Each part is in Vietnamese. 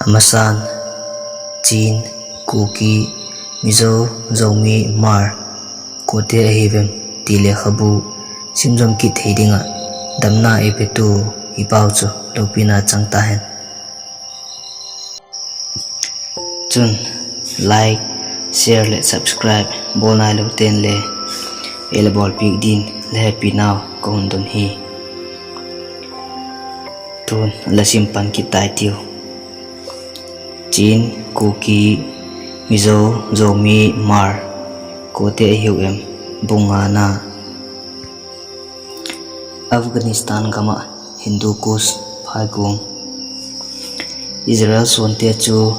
Amasan, Chin, Kuki, Mizo, Zomi, Mar, Kote Ahivem, Tile Habu, Simzom Kit Hidinga, Damna Epetu, Ipaucho, Lopina Changtahen. Chun, like, share, let subscribe, Bolna Luten Le, Elabol Pig Din, Le Happy Now, Kohundon Hi. Tun, La Simpan Kitai Tiu. Chin, Kuki, Mizo, Zomi, Mar, Kote Ahivem, Bungana. Afghanistan Gama, Hindu Kush, Phagum. Israel Sonte Chu,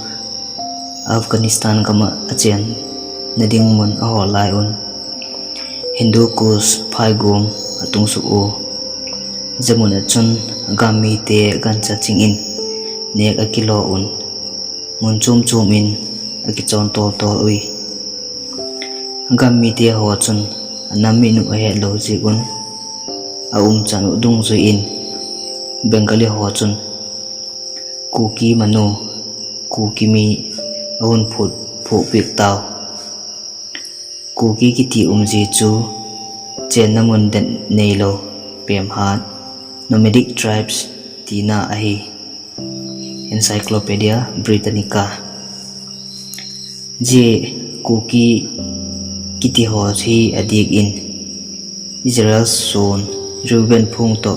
Afghanistan Gama Achen, Nading Mun Aho Lion. Hindu Kush, Phagum, Atung Su'u. Zamun Achun, Gami Te Gancha Chingin, Nek Akilo Un. Mun chum in akichon to ui gam mi te ho chun anami nu he lo ji un chan udung zu in bengali ho chun kuki manu kuki mi aun phut phu pik taw kuki ki ti ji chu chen namun den nei lo pem hat nomadic tribes tina ahi. Encyclopedia Britannica. Je Kuki Kiti Ho Hi Adik in Israel Son Reuben Pungto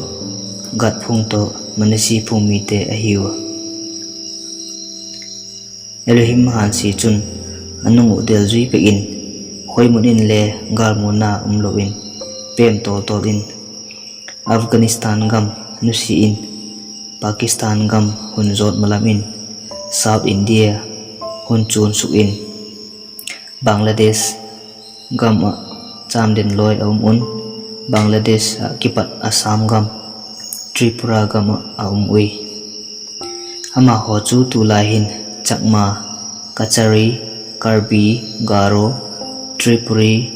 Gad Pungto Manasi Pungmite Ahiwa Elohim Hansi Chun Anung Udel Zui Pekin Hoi Munin Le Gal Muna Umloin Pem Tol in Afghanistan Gam Nusi in Pakistan Gam Hun Zot Malam in South India Hun Chun Suk in Bangladesh Gam Cham Den Loi Un Bangladesh Kipat Assam Gam Tripura Gam Ui Ama Ho Chu Tulahin Chakma Kachari Karbi Garo Tripuri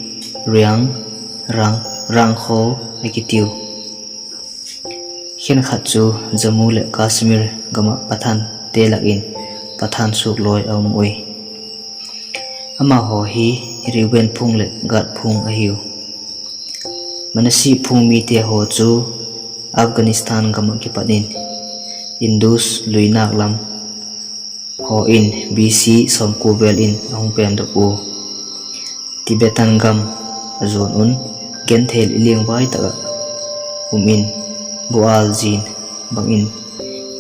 Riang Rangho Akitiu Khen Khatchu Jammu le Kashmir Gama Pathan Telak-in Pathan Suk Loi Ui Ama Ho Hi Reuben Phung le Gad Phung Ahiu Manasi Phung Mi Te Ho Chu Afghanistan Gama Kipanin Indus Luinak Lam Ho in BC Som Kubel in Ahung Pem Dok U Tibetan Gam Azon Un Genthel Iliang Vai Taka in Boal Jin Bangin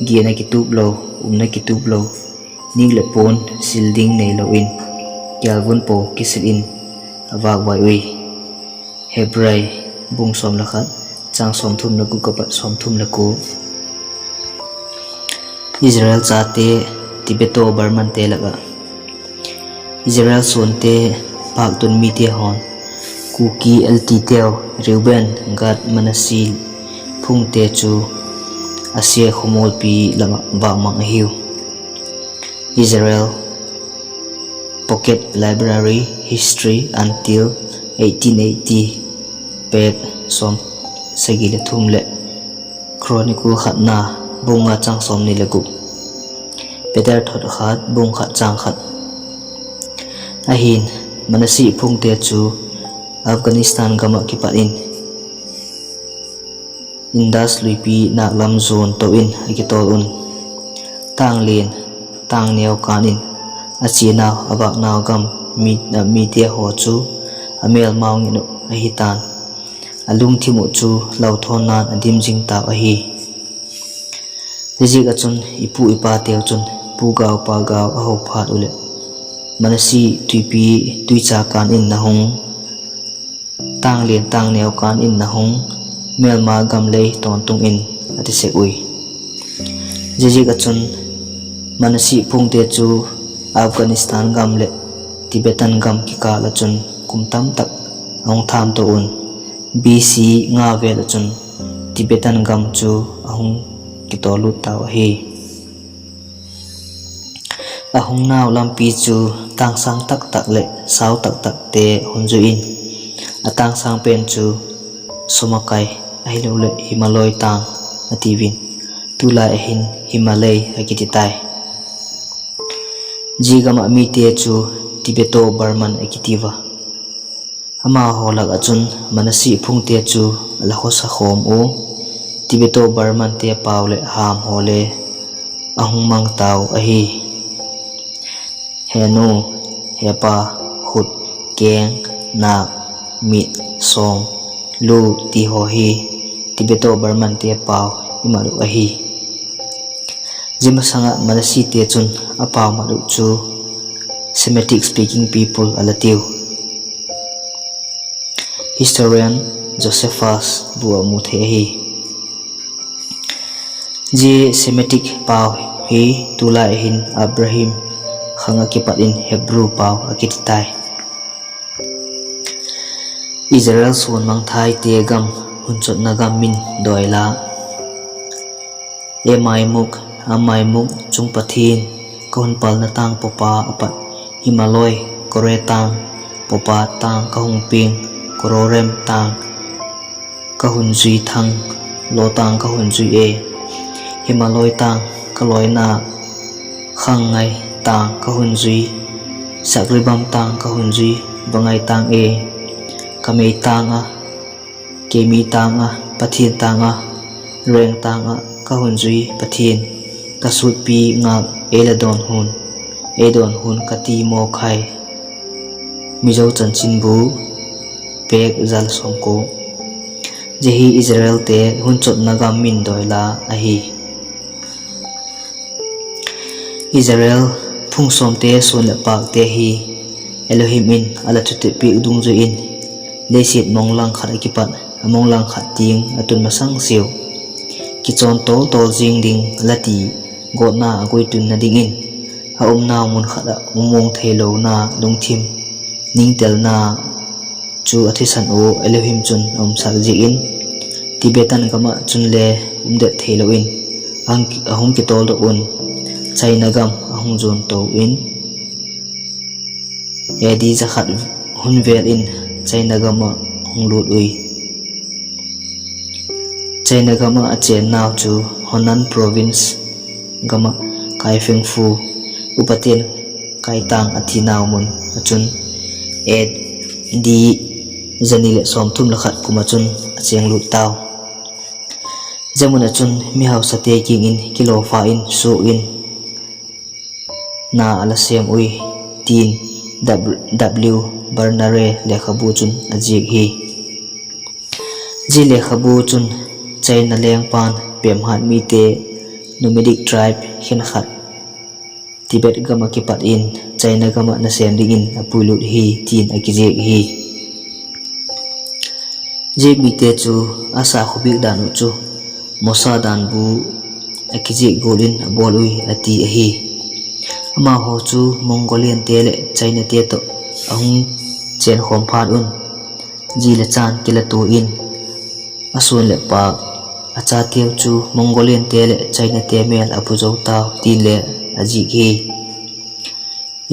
Giana Kitublo Umna Kitublo Ning Lepon Silding Nailoin Gyalvun Po Kisilin Avak Waiwi Hebrai Bung Som Lakhat Chang Som Thum Laku Kapat Som Thum Laku Israel Chate Tibeto Burman Telaga Israel Sonte Paktun Mite Hon Kuki LT Teo Reuben Gad Manasil Phung Te Chu Asia Khomol Pi Lama Ba Mang Hiu Israel Pocket Library History until 1880 Pek Som Sagile Thumle Chronicle Khatna Bunga Chang Som Nilagu Peter Thot Khat Bung Khat Chang Khat Ahin Manasi Phung Te Chu Afghanistan Gama Kipatin Indas Luipi Naklam Zone Toin Akitol Un Tang Lin Tang Neo Kanin Achina Abak Nao Gam Mi Te Ho Chu Amel Maung Inu Ahitan Alung Thimu Chu Lau Thon Nan Adim Jing Tap Ahi Rijik Achun Ipu Ipa Teo Chun Pu Gao Pa Gao Aho Phat Ule Manasi Tuipi Tuicha Kan In Nahung Tang Lin Tang Neo Kan In Nahung Melma Gamlei Tontung In Atisek Ui Jijik Achun Manasi Phung Te Chu Afghanistan Gamle Tibetan Gam Kika Lachun Kumtam Tak Ahung Tham To Un BC Nga Ve Lachun Tibetan Gam Chu Ahung Kitolu Taw Hi Ahung Nao Lampi Chu Tang Sang Tak Tak Le Sao Tak Tak Te Honju In Atang Sang Pen Chu Somakai Ahilule Himalay Tang Nativin Tulai Ahin Himalay Agititai ji gama mi te chu Tibeto Burman akitiva ama holak achun manasi phung te chu lakhosa khom o Tibeto Burman te paule ham hole ahung mang tau ahi henu hepa hut keng na mit song lu ti ho hi Tibeto Burman te pau imalu ahi jimasanga manasi te chun apau malu chu Semitic speaking people alatiu historian Josephus bua muthe hi ji Semitic pau hi tulai hin Abraham khanga kipatin Hebrew pau akitai Israel son mang thai te gam hunchot na gam min doila amai muk chung pathin kon pal na tang popa apat Himalay kore tang popa tang kahung ping kororem tang kahun zui thang lo tang kahun zui e Himalay tang kaloi na khang ngai tang kahun zui sakribam tang kahun zui bangai tang e kamei tang a kemi tang a pathin tang a reng tang a kahun zui pathin kasut pi ngak eladon hun kati mo khai mizo chanchin bu pek zal somko jehi Israel te hunchot nagam min doila ahi Israel phung som te son la pak te hi Elohim in ala thute pi udung zo in lesit monglang khat akipat amonglang khat ting atun masang siu kichon tol jing ding lati godna agoi tun na ding in ha naw mun khada umong thelo na lungthim ningtel na chu athisan o Elohim chun sal ji in Tibetan gama chun le umde thelo in ahung ki tol do un China gam ahung zon to in edi zakhat hunvel in China gama hung lut ui China gama achen naw chu Honan province gama kaifeng fu upaten kaitang athinaw mun achun ed di zanile somthum lakhat kumachun acheng lut taw jamun achun mi hausa te king in kilo fa in su in na alasem ui tin w barnare lekhabu chun ajik hi ji lekhabu chun China lengpan pemhat mi te nomadic tribe hin khat Tibet gama kipat in China gama na sem ding in apulut hi tin akijek hi je mi te chu asa khubik dan chu mosa dan bu akijek golin abolui ati hi ama ho chu Mongolian te le China te to ahung chen khom phat un ji le chan kila tu in asun le pa acha teu chu Mongolian te le China te mel apujo taw tin le aji hi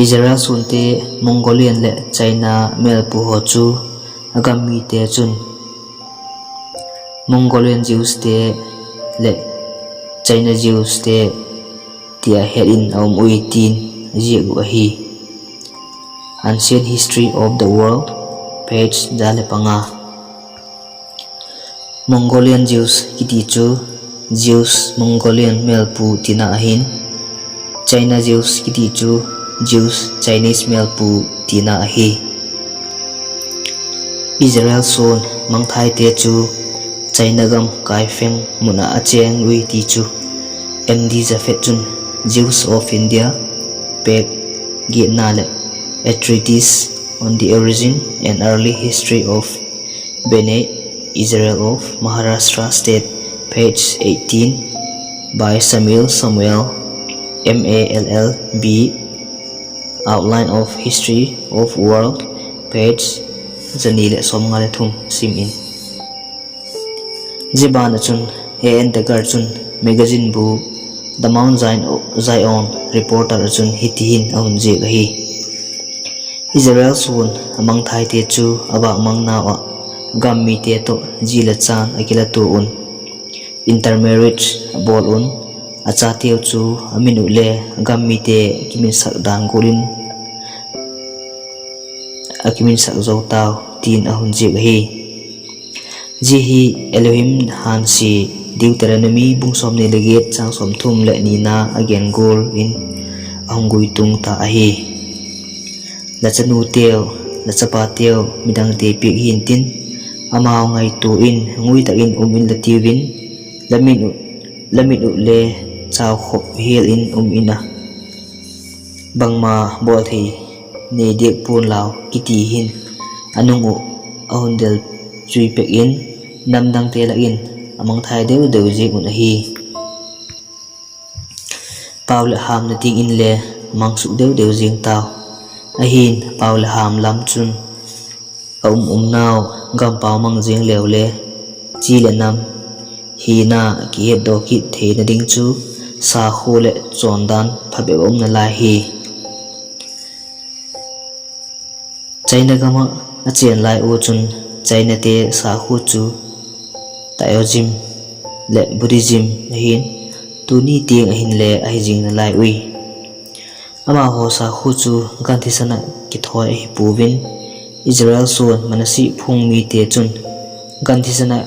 Israel sun te Mongolian le China mel pu ho chu agam mi te chun Mongolian Jews te le China Jews te tia head in ui tin aji gu hi Ancient History of the World page dale panga Mongolian Jews kiti chu Jews Mongolian mel pu tina ahin China Jews kiti chu Jews Chinese mel pu tina ahi Israel son mangthai te chu China gam kaifeng muna acheng ui ti chu MD Jafet chun Jews of India pek Gietnale a treatise on the origin and early history of Bene Israel of Maharashtra State page 18 by Samuel MALLB Outline of History of World page zanile somngale thum sim in Jibana chun AN Dagar chun magazine bu The Mount Zion reporter chun hitihin ahun je gahi Israel sun amang thai te chu aba mang nawa gam mi te to jila chan akila tu un intermarriage bol un acha teu chu aminu le gammi te kimin sak dan golin akimin sak zo taw tin ahun je hi ji hi Elohim han si Deuteronomy bungsom ne leget chang som thum le ni na again gol in ahungui tung ta hi la chanu teu la chapa teu midang te pi hin tin amao ngai tu in ngui ta in in la tiwin lamin u le chao khop hel in ina bangma bol thi ne dek pun law kiti hin anung u ahundel chui pek in nam dang te la in among thai deu je un hi paul ham na ting in le mang su deu jing taw ahin paul ham lam chun naw gam paw mang jing lew le chi le nam hi na ki het do ki the na ding chu sa khu le chon dan phabe na la hi China gama a chen lai o chun China te sa khu chu Taoism le Buddhism hin tuni tiang hin le ai jing na lai ui ama ho sa khu chu ganthi sana ki thoi hi puwin Israel son manasi phung mi te chun ganthi sana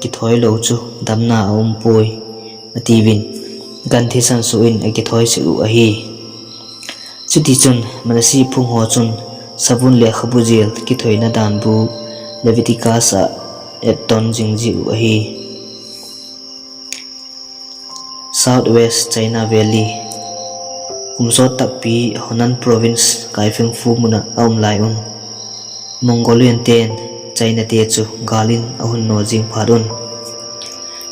ki thoi lo chu damna poi ativin ganthi san su in ki thoi se u a hi chuti chun manasi phung ho chun sabun le khabujel ki thoi na dan bu Leviticus a eton jingji u a hi Southwest China Valley kumso takpi Honan province kaifeng fu muna lai un Mongolian ten China te chu galin ahun no jing phadun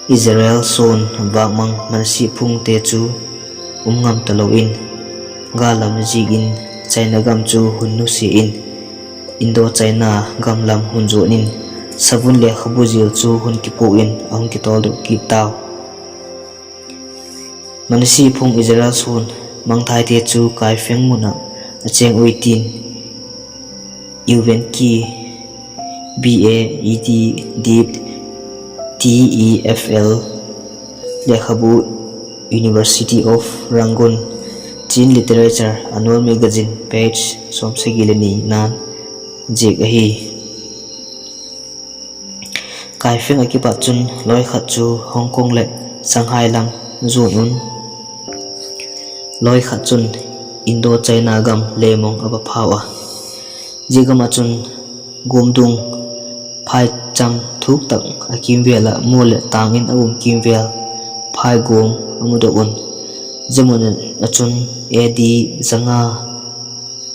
Israel son bangmang mansi phung te chu ngam talo in galam jigin China gam chu hunnu si in Indo China gam lam hunjo nin sabun le khabujil chu hun ki pu in ahun ki tol ki taw mansi phung Israel son mangthai te chu kaifeng muna acheng uitin Uvenki BAED Deep TEFL Lekhabu University of Rangoon Chin Literature Annual Magazine page somsegilani nan jek hi kaifeng akipa chun loi khat chu Hong Kong le Shanghai lang zonun loi khat chun Indo China gam lemong aba phawa jigama chun gomdung phai chang thuk tak akim vela mole tangin kim vel phai gom amudo un jamon achun edi zanga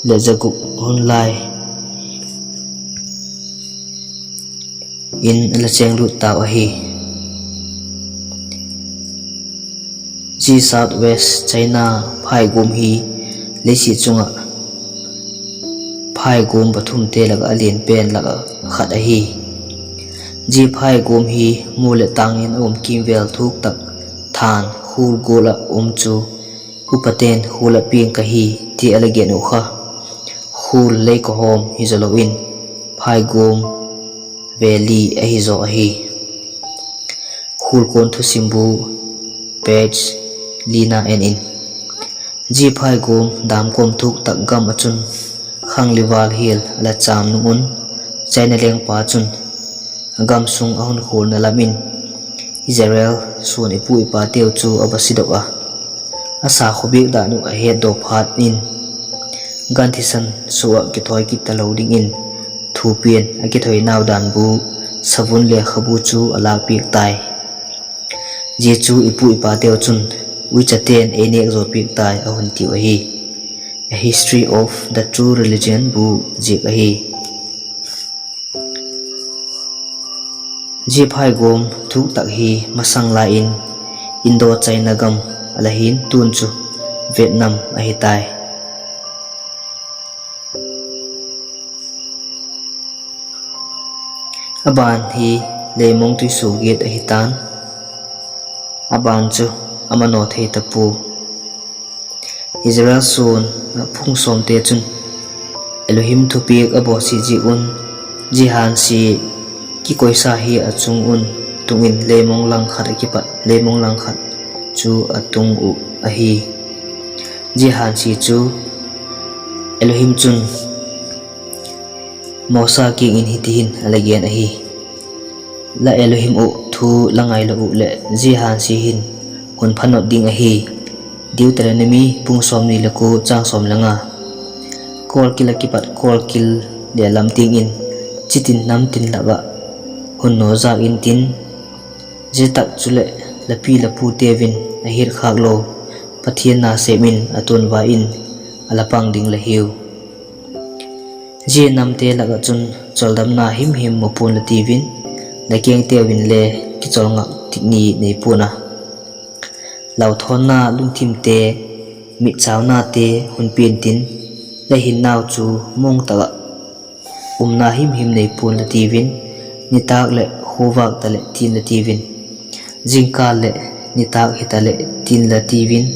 le jagu hunlai in la cheng lu ta hi ji Southwest China phai gom hi lesi chunga phai gom bathum te laga alien pen laga khat a hi ji phai gom hi mule tangin kim vel thuk tak than hul gola chu upaten hula ping ka hi ti alagen u kha hul le ko hom hi zalowin phai gom valley a hi zo a hi hul kon thu simbu page lina en in ji phai gom dam kom thuk tak gam achun khang liwal hil la cham nungun China leng pa chun gam sung ahun khol na lamin Israel suan ipu ipa teu chu abasidoka asa khobik da nu a he do phat in Ganthisan suwa ki thoi ki taloding in thupian a ki thoi naw dan bu sabun le khabu chu ala pik tai je chu ipu ipa teu chun wi chaten ene zo pik tai ahun ti wa hi A History of the True Religion bu jek a hi je phai gom thuk tak hi masang la in Indo China gam alahin tun chu Vietnam a hi tai aban hi leimong tui su get a hi tan aban chu amano thei tapu Israel son phung som te chun Elohim thupik abo si ji un jihan si ki koisa hi achung un tungin lemong lang khat ki pat lemong lang khat chu atung u ahi jihan si chu Elohim chun Mosa king in hitihin alagian ahi la Elohim u thu langai la u le jihan si hin hun phanot ding ahi Deuteronomy pungsom ni laku chang som langa kol kilakipat kol kil le lamting in chitin namtin laba hun no za in tin jitak chule lapi lapu tevin ahir khaklo pathian na semin atun wa in alapang ding lahiu je namte laga chun choldam na him him mopun la tivin lakeng tewin le ki cholnga tikni nei puna lau thon na lungthim te mi chaw na te hun pin tin la hin naw chu mong taga na him him nei pun la tivin ni tak le huwak ta le tin la tivin jingka le ni tak hita le tin la tivin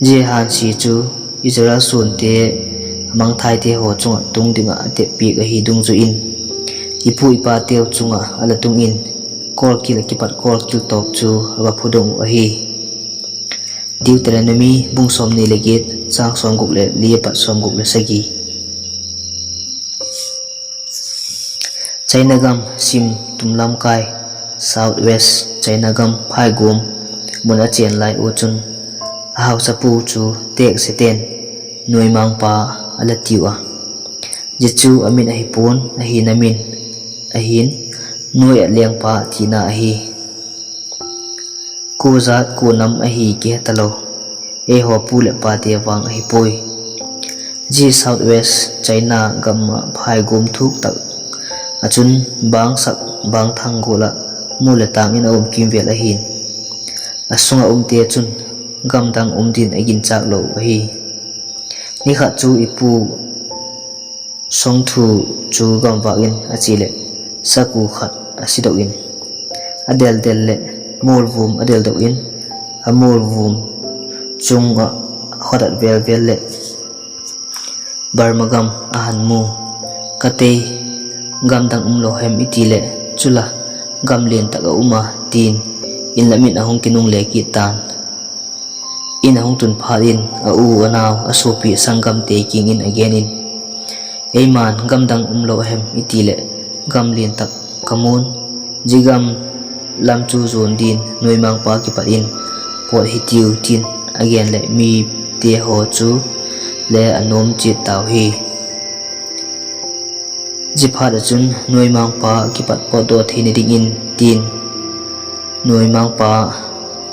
je han si chu Israel sun te mang thai te ho chunga tung dinga te pi ga hi dung chu in ipu ipa teu chunga ala tung in kol kil kipat kol kil tok chu wa phudong a hi Deuteronomy bungsom ni legit sang som guk le lipat som guk le sagi China gam sim tumlam kai southwest China gam phai gum muna chen lai u chun hau sapu chu tek seten noi mang pa ala tiwa jichu amin ahi pon ahi namin ahin noi atleng pa thina ahi ku zat ku nam ahi ke talo e ho pu le pa te wang ahi poi ji southwest China gam phai gum thuk tak achun bang sak bang thang gola mule tang in om kim vel ahin asunga te chun gam dang din agin chak lo ahi ni kha chu ipu song thu chu gam wa in achile saku khat asido in adel del le mol vum adel do in amol vum chunga khodat vel vel le barmagam ahan mu kate gam dang lo hem itile chula gam len taka uma tin in lamin ahong kinung le ki tan in ahong tun phalin a u anaw asopi sangam te king in again in eiman gam dang lo hem itile gam len tak kamun jigam lam chu zon din noi mang pa ki pa in pot hitiu tin again le mi te ho chu le anom chi taw hi jipha da chun noi mang pa ki pat po do thini ding in tin noi mang pa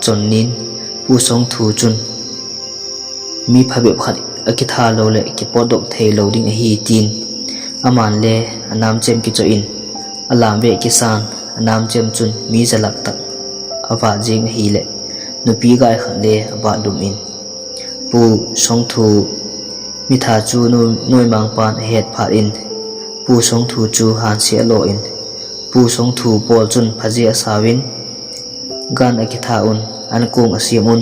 chon nin pu song thu chun mi phabe khat akitha lo le ki podok thei lo ding a hi tin aman le anam chem ki cho in alam ve ki san anam chem chun mi jalak tak awa jing hi le nupi gai khat le awa dum in pu song thu mi tha chu noi mang pan het phat in pu song thu chu han se lo in pu song thu pol chun phaji asawin gan akitha un an kong asimun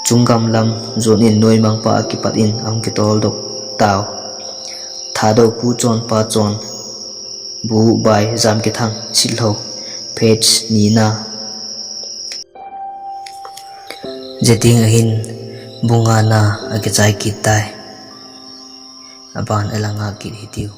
chungam lam zon in noi mang pa akipat in ang kitol dok taw thado pu chon pa chon bu bai jam ki thang silho page nina jeting ahin bunga na akichai kitai aban elanga kit hitiu